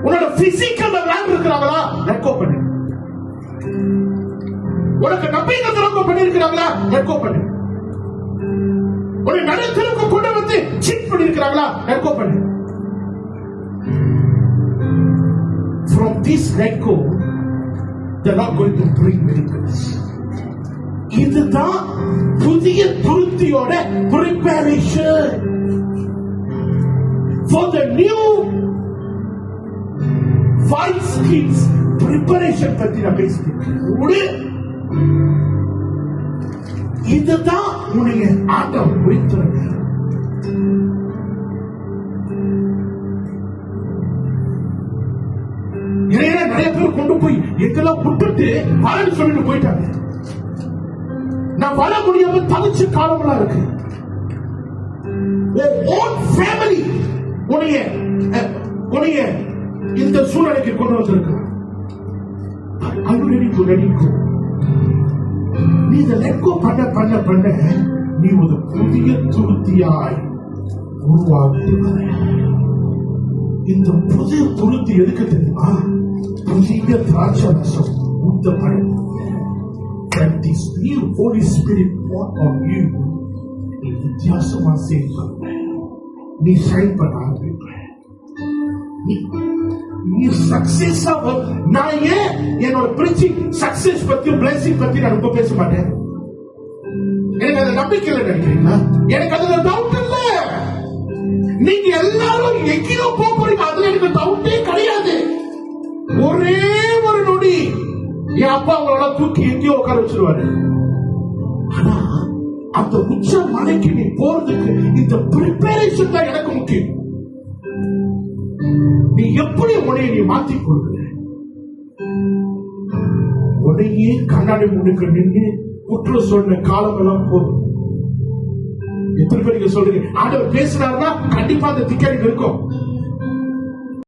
உன்னோட பிசிக்கல் வேலை இருக்கிறாங்களா லெட் கோ பண்ணு. உனக்கு நம்பிக்கை துரோகம் பண்ணிருக்கிறாங்களா லெட் கோ பண்ணு. ஒரு நடுத்தருக்கு கொண்டு வந்து சீட் பண்ணிருக்கிறாங்களா லெட் கோ பண்ணு. From this let go, they're not going to bring miracles. இதுதான் புதிய துருத்தியோட preparation for the new five skills. preparation பத்தி நான் பேசிட்டேன். இதுதான் உன்னை ஆண்டவர் வைத்திருக்கிறார். நிறைய பேர் கொண்டு போய் எங்கெல்லாம் விட்டுட்டு வரன்னு சொல்லிட்டு போயிட்டாங்க. நான் வர முடியாம தவிச்ச காலமெல்லாம் இருக்கு. ஃபேமிலி உன்னைய இந்த சூழ்நிலைக்கு கொண்டு வந்திருக்க. நீ இதை லெட் கோ பண்ண பண்ண பண்ண நீ ஒரு புதிய துருத்தியாய் உருவாகுகிற. இந்த புதிய துருத்தி எதுக்கு தெரியுமா? புதிய திராட்சை ரசம் ஊற்றப்படும். That this new Holy Spirit poured on you, வித்தியாசமா செய்வாங்க. நீ ஷைன் பண்ண ஆரம்பிப்ப. நீ சக்சஸ் ஆக. நான் ஏன் என்னோட பிரீச்சிங் சக்சஸ் பத்தி பிளெஸிங் பத்தி நான் ரொம்ப பேச மாட்டேன்? எனக்கு அது நம்பிக்கை இல்லை நினைக்கிறீங்களா? எனக்கு அதுல டவுட் இல்ல. நீங்க எல்லாரும் எங்கேயோ போறீங்க, அதுல எனக்கு டவுட்டே கிடையாது. ஒரே ஒரு நொடி என் அப்பா அவங்களோட தூக்கி எங்கேயோ உட்கார வச்சிருவாரு. ஆனா அந்த உச்ச மலைக்கு நீ போறதுக்கு இந்த பிரிப்பரேஷன் தான் எனக்கு முக்கியம். நீ எப்படி உன்னைய நீ மாற்றிக் கொள்கிற? உன்னையே கண்ணாடி முன்னுக்கு நின்று குற்றம் சொன்ன காலம் எல்லாம் போதும். எத்தனை பேருக்கு சொல்றீங்க ஆண்டவர் பேசினார்னா கண்டிப்பா அந்த திக்கடிக்கு இருக்கும்.